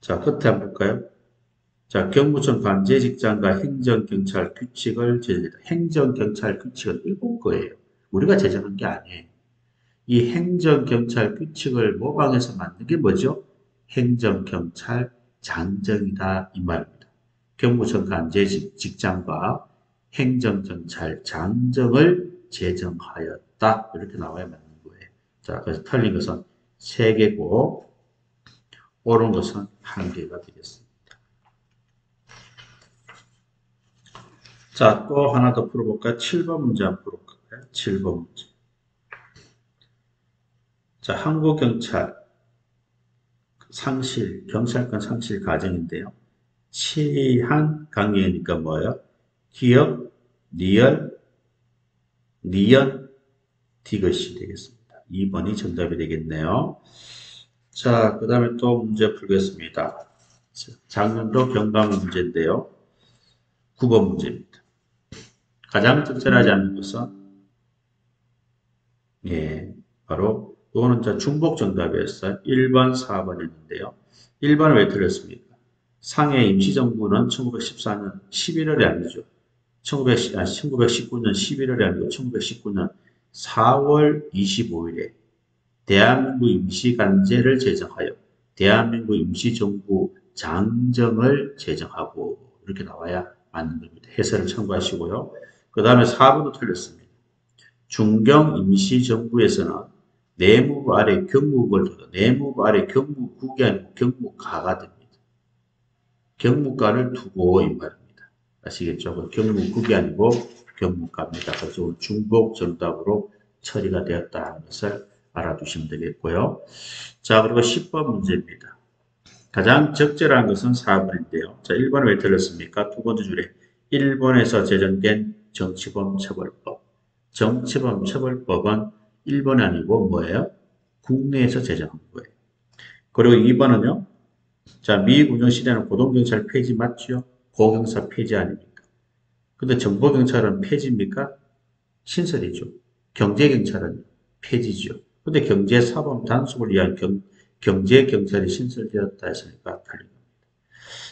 자, 끝에 한번 볼까요? 자, 경무청 관제직장과 행정경찰 규칙을 제정했다. 행정경찰 규칙은 일본 거예요. 우리가 제정한 게 아니에요. 이 행정경찰 규칙을 모방해서 만든 게 뭐죠? 행정경찰 장정이다 이 말입니다. 경무청 관제직장과 행정경찰 장정을 제정하였다 이렇게 나와야 맞는 거예요. 자, 그래서 틀린 것은 3개고 옳은 것은 1개가 되겠습니다. 자, 또 하나 더 풀어볼까요? 7번 문제 한번 풀어볼까요? 7번 문제. 자, 한국경찰 상실, 경찰관 상실 과정인데요. 치한 강령이니까 뭐예요? 기억, 리얼, 니언, 디귿이 되겠습니다. 2번이 정답이 되겠네요. 자, 그 다음에 또 문제 풀겠습니다. 작년도 경감 문제인데요. 9번 문제입니다. 가장 적절하지 않는 것은 예, 바로 이거는 중복 정답이었어요. 1번, 4번이었는데요. 1번은 왜 틀렸습니까? 상해 임시정부는 1914년 11월이 아니죠. 1919년 11월이 아니고 1919년 4월 25일에 대한민국 임시간제를 제정하여 대한민국 임시정부 장정을 제정하고 이렇게 나와야 맞는 겁니다. 해설을 참고하시고요. 그 다음에 4번도 틀렸습니다. 중경 임시정부에서는 내무부 아래 경무국을 둬도 내무부 아래 경무국이 아니고 경무가가 됩니다. 경무가를 두고 이 말입니다. 아시겠죠? 경무국이 아니고 경무가입니다. 그래서 중복 정답으로 처리가 되었다는 것을 알아두시면 되겠고요. 자, 그리고 10번 문제입니다. 가장 적절한 것은 4번인데요. 자, 1번은 왜 틀렸습니까? 두 번째 줄에 1번에서 제정된 정치범 처벌법. 정치범 처벌법은 1번이 아니고 뭐예요? 국내에서 제정한 거예요. 그리고 2번은요. 자, 미군정 시대는 고동경찰 폐지 맞죠? 고경사 폐지 아닙니까? 근데 정보경찰은 폐지입니까? 신설이죠. 경제경찰은 폐지죠. 근데 경제사범 단속을 위한 경제경찰이 신설되었다 했으니까 틀린 겁니다.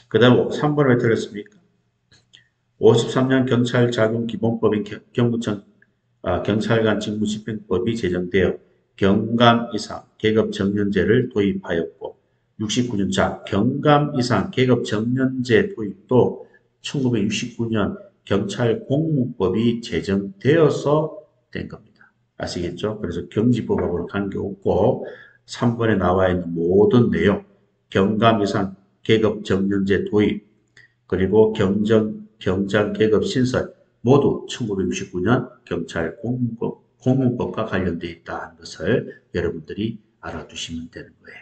그 다음 3번을 왜 틀렸습니까? 53년 경찰자금기본법인 경무청 경찰관 직무집행법이 제정되어 경감 이상 계급 정년제를 도입하였고 69년 경감 이상 계급 정년제 도입도 1969년 경찰공무법이 제정되어서 된 겁니다. 아시겠죠? 그래서 경지법하고는 관계없고 3번에 나와 있는 모든 내용 경감 이상 계급 정년제 도입 그리고 경장 계급 신설 모두 1969년 경찰 공무법과 관련되어 있다는 것을 여러분들이 알아두시면 되는 거예요.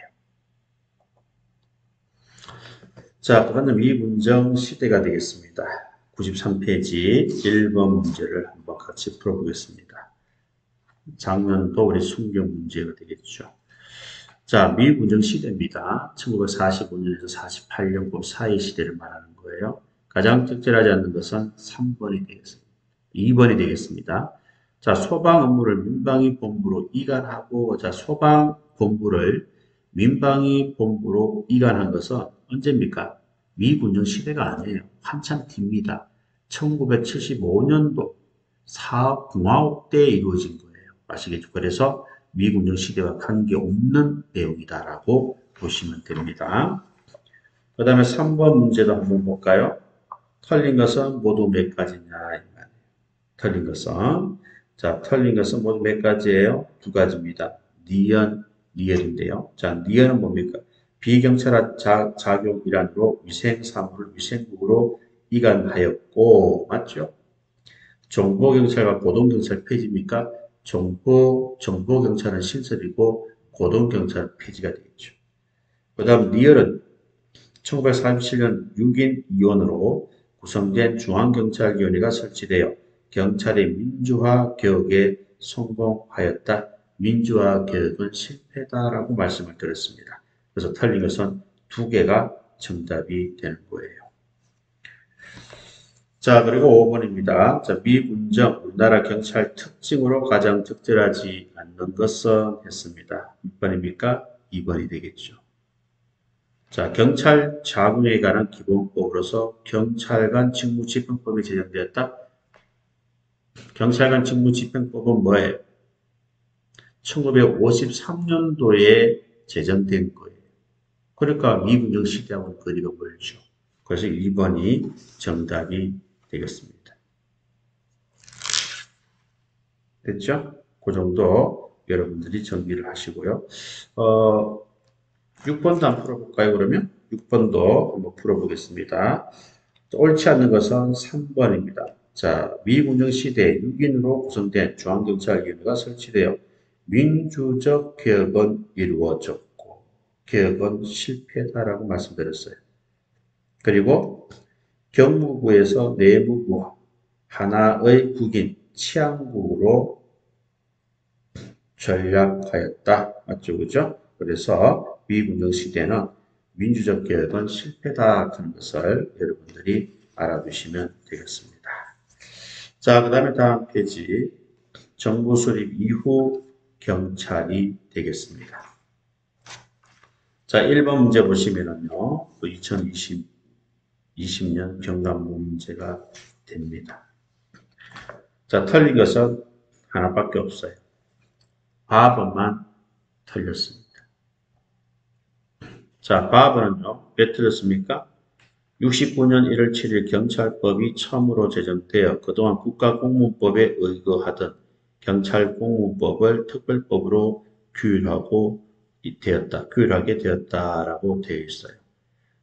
자, 그러면 미문정 시대가 되겠습니다. 93페이지 1번 문제를 한번 같이 풀어보겠습니다. 작년도 우리 순경 문제가 되겠죠. 자, 미문정 시대입니다. 1945년에서 48년 그 사이 시대를 말하는 거예요. 가장 적절하지 않는 것은 3번이 되겠습니다. 2번이 되겠습니다. 자, 소방 업무를 민방위 본부로 이관하고, 자, 소방 본부를 민방위 본부로 이관한 것은 언제입니까? 미군정 시대가 아니에요. 한참 뒤입니다. 1975년도 사업공화국 때 이루어진 거예요. 아시겠죠? 그래서 미군정 시대와 관계없는 내용이다라고 보시면 됩니다. 그 다음에 3번 문제도 한번 볼까요? 틀린 것은 모두 몇 가지냐? 틀린 것은 자, 틀린 것은 모두 몇 가지예요? 2가지입니다. 니언, 리얼인데요. 자, 니언은 뭡니까? 비경찰학 작용 일환으로 위생사무를 위생국으로 이관하였고, 맞죠? 정보경찰과 고동경찰 폐지입니까? 정보경찰은 신설이고 고동경찰은 폐지가 되겠죠. 그 다음 리얼은 1947년 6인 위원으로 구성된 중앙경찰위원회가 설치되어 경찰의 민주화 개혁에 성공하였다. 민주화 개혁은 실패다라고 말씀을 드렸습니다. 그래서 틀린 것은 2개가 정답이 되는 거예요. 자, 그리고 5번입니다. 자, 미군정, 우리나라 경찰 특징으로 가장 적절하지 않는 것은 했습니다. 몇 번입니까? 2번이 되겠죠. 자, 경찰 자금에 관한 기본법으로서 경찰관 직무집행법이 제정되었다. 경찰관 직무집행법은 뭐예요? 1953년도에 제정된 거예요. 그러니까 미군정 시대하고는 거리가 멀죠. 그래서 2번이 정답이 되겠습니다. 됐죠? 그 정도 여러분들이 정리를 하시고요. 어, 6번도 한번 풀어볼까요, 그러면? 6번도 한번 풀어보겠습니다. 옳지 않는 것은 3번입니다. 자, 미군정 시대에 6인으로 구성된 중앙경찰위원회가 설치되어 민주적 개혁은 이루어졌고, 개혁은 실패다라고 말씀드렸어요. 그리고 경무부에서 내무부와 하나의 국인 치안국으로 전략하였다. 맞죠? 그죠? 그래서 미군정 시대는 민주적 개혁은 실패다 하는 것을 여러분들이 알아두시면 되겠습니다. 자, 그 다음에 다음 페이지. 정부 수립 이후 경찰이 되겠습니다. 자, 1번 문제 보시면은요, 2020년 경감부 문제가 됩니다. 자, 틀린 것은 하나밖에 없어요. 바번만 틀렸습니다. 자, 바번은요, 몇 틀렸습니까? 69년 1월 7일 경찰법이 처음으로 제정되어 그동안 국가공무법에 의거하던 경찰공무법을 특별법으로 규율하게 되었다라고 되어 있어요.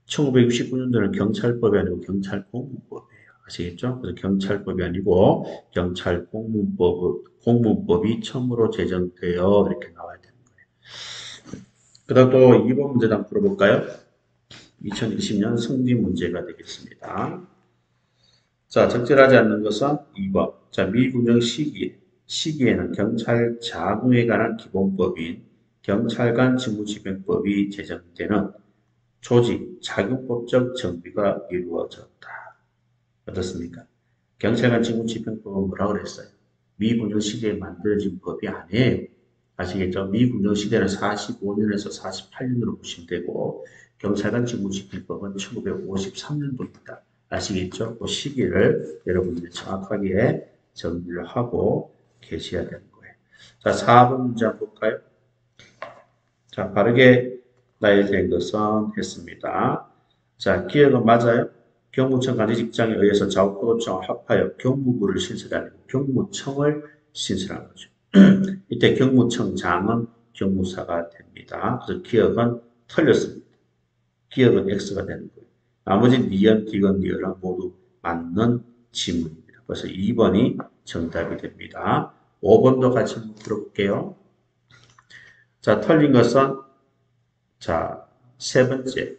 1969년도는 경찰법이 아니고 경찰공무법이에요. 아시겠죠? 그래서 경찰법이 아니고 경찰공무법이 처음으로 제정되어 이렇게 나와야 되는 거예요. 그 다음 또 2번 문제 한번 풀어볼까요? 2020년 승리 문제가 되겠습니다. 자, 적절하지 않는 것은 2번. 자, 미군정 시기에는 경찰 자궁에 관한 기본법인 경찰관 직무집행법이 제정되는 조직, 자격법적 정비가 이루어졌다. 어떻습니까? 경찰관 직무집행법은 뭐라고 그랬어요? 미군정 시대에 만들어진 법이 아니에요. 아시겠죠? 미군정 시대는 45년에서 48년으로 보시면 되고 경찰관 직무집행법은 1953년도입니다. 아시겠죠? 그 시기를 여러분들이 정확하게 정리를 하고 계셔야 되는 거예요. 자, 4번 문제 한번 볼까요? 자, 바르게 나열된 것은 했습니다. 자, 기억은 맞아요. 경무청 관리직장에 의해서 자원포도청을 합하여 경무부를 신설하고 경무청을 신설한 거죠. 이때 경무청장은 경무사가 됩니다. 그래서 기억은 틀렸습니다. 기억은 X가 되는 거예요. 나머지 니은, 디귿, 리을은 모두 맞는 지문입니다. 그래서 2번이 정답이 됩니다. 5번도 같이 한번 들어볼게요. 자, 틀린 것은 자, 세 번째.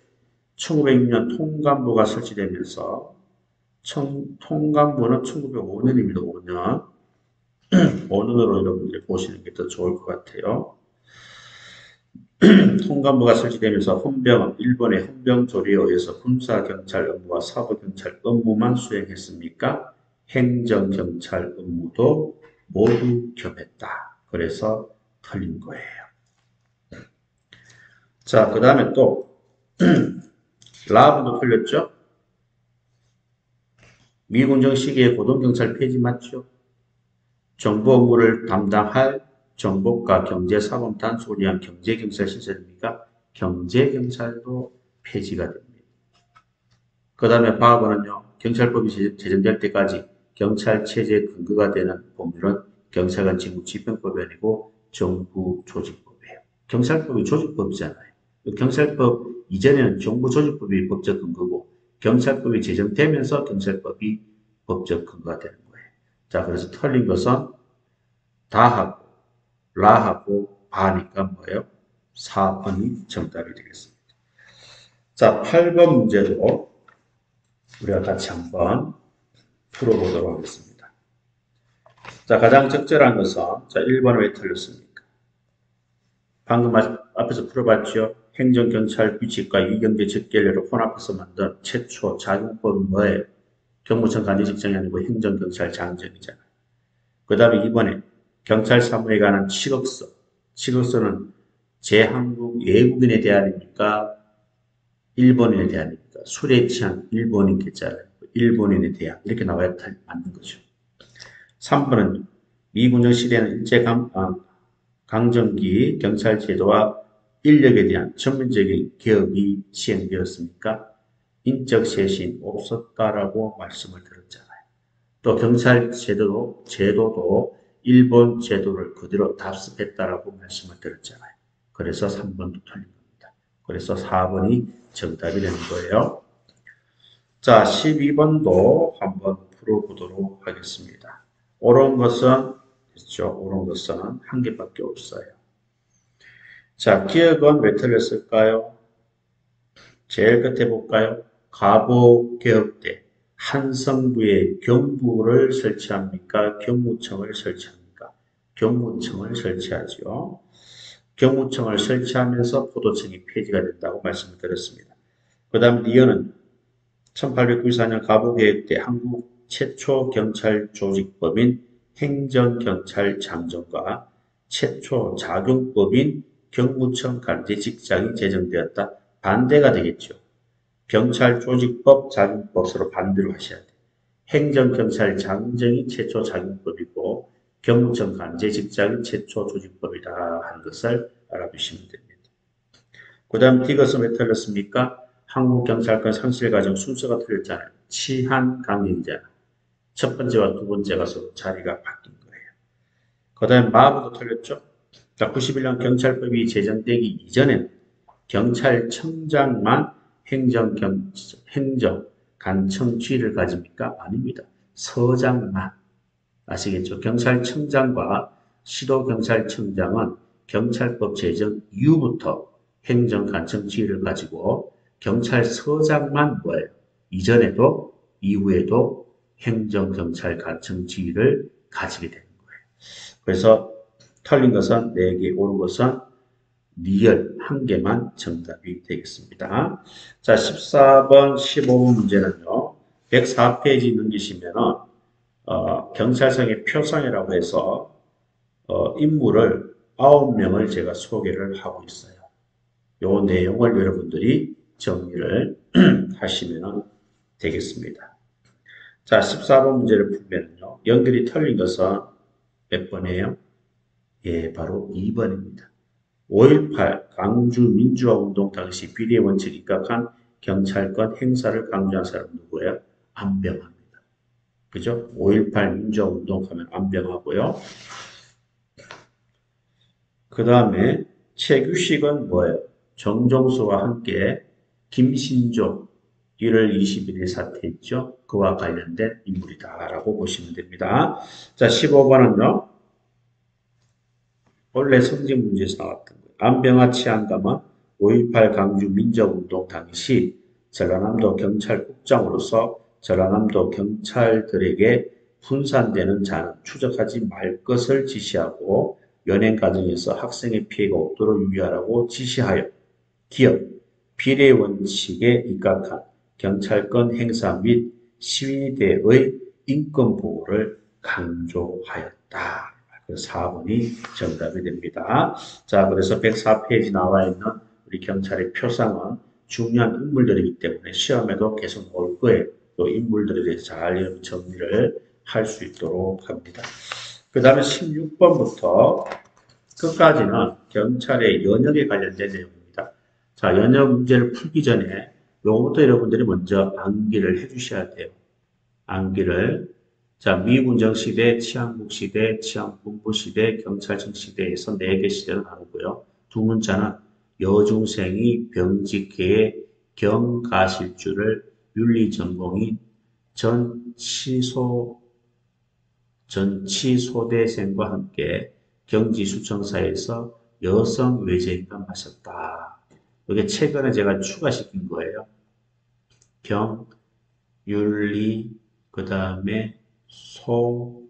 1906년 통감부가 설치되면서 통감부는 1905년입니다. 5년. 5년으로 여러분들이 보시는 게 더 좋을 것 같아요. 통감부가 설치되면서 헌병은 일본의 헌병조리에 의해서 군사경찰 업무와 사법경찰 업무만 수행했습니까? 행정경찰 업무도 모두 겸했다. 그래서 틀린 거예요. 자, 그 다음에 또 라브도 틀렸죠? 미군정 시기에 고등경찰 폐지 맞죠? 정보 업무를 담당할 정보과 경제사범 단속을 위한 경제경찰 시설입니까? 경제경찰도 폐지가 됩니다. 그 다음에 과거는요, 경찰법이 제정될 때까지 경찰 체제 근거가 되는 법률은 경찰관 직무집행법이 아니고 정부 조직법이에요. 경찰법이 조직법이잖아요. 경찰법 이전에는 정부 조직법이 법적 근거고 경찰법이 제정되면서 경찰법이 법적 근거가 되는 거예요. 자, 그래서 틀린 것은 다하고 라하고 바니까 뭐예요? 4번이 정답이 되겠습니다. 자, 8번 문제도 우리가 같이 한번 풀어보도록 하겠습니다. 자, 가장 적절한 것은 자, 1번 왜 틀렸습니까? 방금 앞에서 풀어봤죠? 행정경찰 규칙과 이경제 직결례를 혼합해서 만든 최초 자격법은 뭐예요? 경무청 관리직장이 아니고 행정경찰 장정이잖아요. 그 다음에 2번에 경찰 사무에 관한 칙억서. 칙억서는 제한국 외국인에 대한입니까? 일본인에 대한입니까? 술에 취한 일본인겠잖아요. 일본인에 대한 이렇게 나와야 맞는 거죠. 3번은 미군정 시대는 강점기 경찰 제도와 인력에 대한 전면적인 개혁이 시행되었습니까? 인적 쇄신 없었다라고 말씀을 드렸잖아요. 또 경찰 제도도 일본 제도를 그대로 답습했다라고 말씀을 드렸잖아요. 그래서 3번도 틀린 겁니다. 그래서 4번이 정답이 되는 거예요. 자, 12번도 한번 풀어보도록 하겠습니다. 옳은 것은, 그렇죠? 옳은 것은 한 개밖에 없어요. 자, 기억은 왜 틀렸을까요? 제일 끝에 볼까요? 가보개혁 때 한성부에 경부를 설치합니까? 경무청을 설치합니까? 경무청을 설치하죠. 경무청을 설치하면서 포도청이 폐지가 된다고 말씀을 드렸습니다. 그 다음 리어는 1894년 가보개혁 때 한국 최초 경찰 조직법인 행정경찰장정과 최초 작용법인 경무청 관제직장이 제정되었다. 반대가 되겠죠. 경찰조직법, 작용법으로 반대로 하셔야 돼요. 행정경찰장정이 최초 작용법이고 경무청 관제직장이 최초 조직법이다 하는 것을 알아두시면 됩니다. 그 다음 D것은 왜 틀렸습니까? 한국경찰권 상실과정 순서가 틀렸잖아요. 치한강령이잖아요. 첫 번째와 두 번째가 서로 자리가 바뀐 거예요. 그 다음에 마부도 틀렸죠. 91년 경찰법이 제정되기 이전엔 경찰청장만 행정, 간청지휘를 가집니까? 아닙니다. 서장만. 아시겠죠? 경찰청장과 시도경찰청장은 경찰법 제정 이후부터 행정간청지휘를 가지고 경찰서장만 뭐예요? 이전에도 이후에도 행정경찰간청지휘를 가지게 되는 거예요. 그래서 틀린 것은 4개, 옳은 것은 리얼 한 개만 정답이 되겠습니다. 자, 14번, 15번 문제는요. 104페이지 넘기시면 경찰청의 표상이라고 해서 인물을 9명을 제가 소개를 하고 있어요. 요 내용을 여러분들이 정리를 하시면 되겠습니다. 자, 14번 문제를 풀면요. 연결이 틀린 것은 몇 번이에요? 예, 바로 2번입니다. 5.18 광주 민주화운동 당시 비리의 원칙에 입각한 경찰권 행사를 강조한 사람은 누구예요? 안병화입니다. 그죠? 5.18 민주화운동 하면 안병화고요. 그 다음에 최규식은 뭐예요? 정종수와 함께 김신조 1월 21일 사퇴했죠. 그와 관련된 인물이다라고 보시면 됩니다. 자, 15번은요. 원래 성질 문제에서 나왔던 거예요. 안병화 치안감은 5.18 강주 민주운동 당시 전라남도 경찰국장으로서 전라남도 경찰들에게 분산되는 자는 추적하지 말 것을 지시하고 연행 과정에서 학생의 피해가 없도록 유의하라고 지시하여 기업, 비례 원칙에 입각한 경찰권 행사 및 시위대의 인권 보호를 강조하였다. 4번이 정답이 됩니다. 자, 그래서 104페이지 나와 있는 우리 경찰의 표상은 중요한 인물들이기 때문에 시험에도 계속 올 거예요. 또 인물들에 대해서 잘 정리를 할 수 있도록 합니다. 그 다음에 16번부터 끝까지는 경찰의 연역에 관련된 내용입니다. 자, 연역 문제를 풀기 전에 요것부터 여러분들이 먼저 암기를 해주셔야 돼요. 암기를. 자, 미군정 시대, 치안국 시대, 치안본부 시대, 경찰청 시대에서 4개 시대로 나누고요. 두 문자는 여중생이 병직계의 경가실주를 윤리전공이 전치소대생과 함께 경지수청사에서 여성 외제인과 마셨다. 이게 최근에 제가 추가시킨 거예요. 경, 윤리, 그 다음에 소,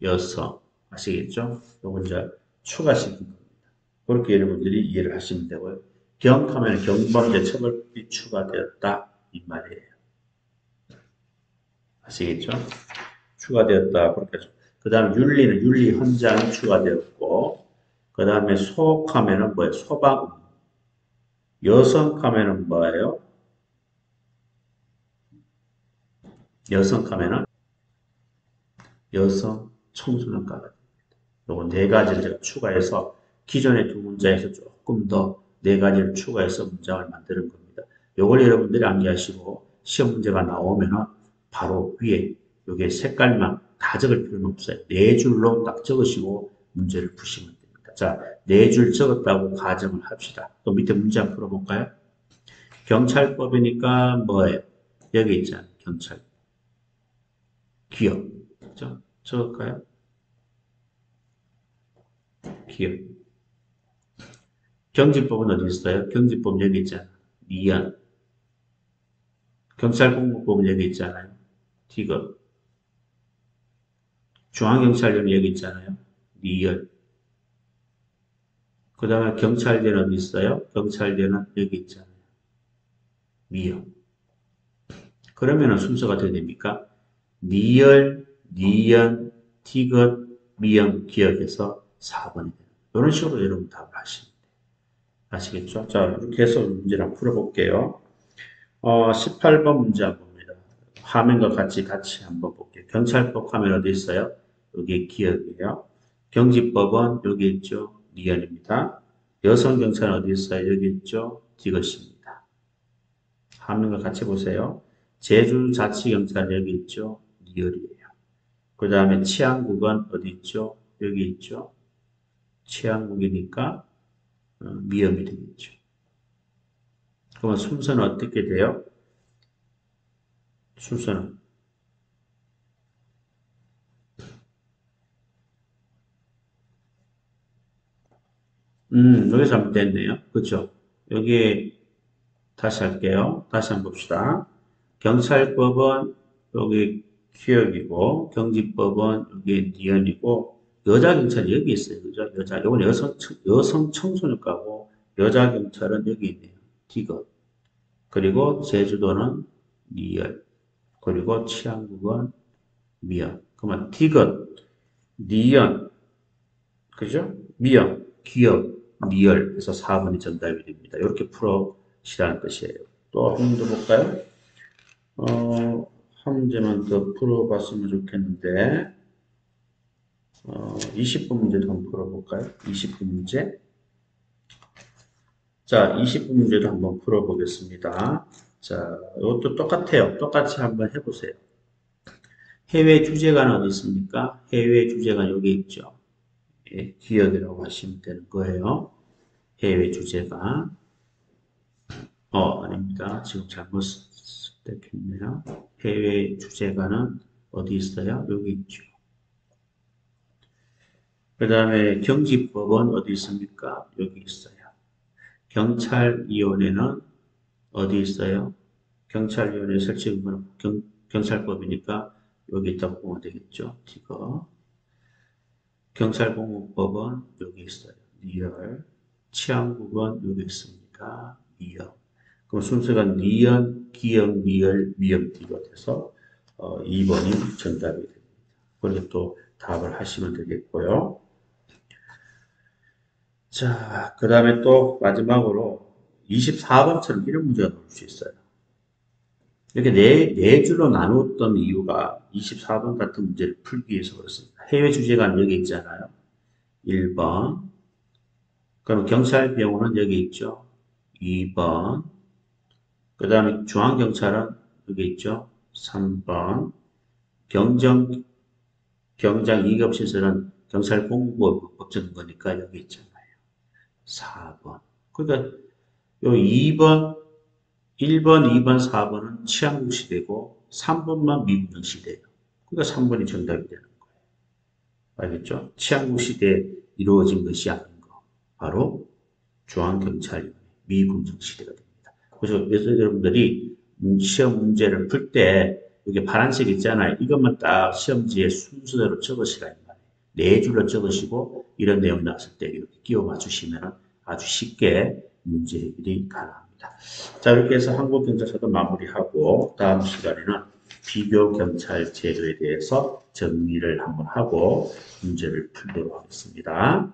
여성. 아시겠죠? 요거 이제 추가시킨 겁니다. 그렇게 여러분들이 이해를 하시면 되고요. 경하면 경범죄 처벌법이 추가되었다. 이 말이에요. 아시겠죠? 추가되었다. 그렇게 하죠. 그 다음에 윤리는 윤리 헌장이 추가되었고, 그 다음에 소하면은 뭐예요? 소방. 여성하면은 뭐예요? 여성하면은 여성 청소년과가 됩니다. 요거 4가지를 제가 추가해서 기존의 두 문장에서 조금 더 4가지를 추가해서 문장을 만드는 겁니다. 요걸 여러분들이 암기하시고 시험 문제가 나오면은 바로 위에 요게 색깔만 다 적을 필요는 없어요. 네 줄로 딱 적으시고 문제를 푸시면 됩니다. 자, 네 줄 적었다고 가정을 합시다. 또 밑에 문제 한번 풀어볼까요? 경찰법이니까 뭐예요? 여기 있잖아요. 경찰. 기업. 그죠? 적을까요? 기업. 경직법은 어디 있어요? 경직법 여기 있잖아요. 미연. 경찰공무법은 여기 있잖아요. 디귿. 중앙경찰청은 여기 있잖아요. 리얼. 그 다음에 경찰대는 어디 있어요? 경찰대는 여기 있잖아요. 미역. 그러면은 순서가 어떻게 됩니까? 리얼, 니연, 티귿, 미연, 기역해서 4번이 돼요. 이런 식으로 여러분 답을 하시면 돼요. 아시겠죠? 자, 이렇게 해서 문제를 한번 풀어볼게요. 18번 문제 한번 봅니다. 화면과 같이 한번 볼게요. 경찰법 화면 어디 있어요? 여기 기억이에요. 경직법은 여기 있죠. 리얼입니다. 여성경찰은 어디 있어요? 여기 있죠. 디귿입니다. 화면과 같이 보세요. 제주자치경찰 여기 있죠. 리얼이에요. 그 다음에 치안국은 어디 있죠? 여기 있죠. 치안국이니까 미염이 되겠죠. 그러면 순서는 어떻게 돼요? 순서는 여기 잘못됐네요. 그렇죠? 여기 다시 할게요. 다시 한번 봅시다. 경찰법은 여기 기억이고 경직법은 여기 니은이고 여자 경찰이 여기 있어요. 그죠? 여자 이건 여성 청소년과고 여자 경찰은 여기 있네요. 디귿. 그리고 제주도는 리얼. 그리고 치안국은 미연. 그러면 디귿, 니연, 그죠? 미연, 기억, 리얼 해서 4번이 정답이 됩니다. 이렇게 풀어시라는 뜻이에요. 또 한 번 더 볼까요? 한 문제만 더 풀어봤으면 좋겠는데 20분 문제도 한번 풀어볼까요? 20분 문제. 자, 20분 문제도 한번 풀어보겠습니다. 자, 이것도 똑같아요. 똑같이 한번 해보세요. 해외 주재관 어디 있습니까? 해외 주재관 여기 있죠. 예, 기억이라고 하시면 되는 거예요. 해외 주재관. 아닙니다. 지금 잘못 선택했네요. 해외 주재관은 어디 있어요? 여기 있죠. 그 다음에 경직법은 어디 있습니까? 여기 있어요. 경찰위원회는 어디 있어요? 경찰위원회 설치는 경찰법이니까 여기 있다고 보면 되겠죠. 이거. 경찰공무법은 여기 있어요. 리얼. 치안국은 여기 있습니다. 미역. 그럼 순서가 니연, 기역, 리얼, 미역, 디귿해서 2번이 정답이 됩니다. 그리고 또 답을 하시면 되겠고요. 자, 그 다음에 또 마지막으로 24번처럼 이런 문제가 나올 수 있어요. 이렇게 네 줄로 나누었던 이유가 24번 같은 문제를 풀기 위해서 그렇습니다. 해외 주재관 여기 있잖아요. 1번. 그럼 경찰병원은 여기 있죠. 2번. 그 다음에 중앙경찰은 여기 있죠. 3번. 경장 2급시설은 경찰공무법 적은 거니까 여기 있잖아요. 4번. 그러니까 요 2번, 1번, 2번, 4번은 치안국 시대고 3번만 미분정 시대예요. 그러니까 3번이 정답이 되는 거예요. 알겠죠? 치안국 시대에 이루어진 것이 아닌 거. 바로 중앙경찰 미분정 시대가 됩니다. 그래서 여러분들이 시험 문제를 풀 때 여기 파란색 있잖아요. 이것만 딱 시험지에 순서대로 적으시라 이 말이에요. 네 줄로 적으시고 이런 내용이 나왔을 때 이렇게 끼워 맞추시면 아주 쉽게 문제 해결이 가능합니다. 자, 이렇게 해서 한국경찰서도 마무리하고 다음 시간에는 비교경찰 제도에 대해서 정리를 한번 하고 문제를 풀도록 하겠습니다.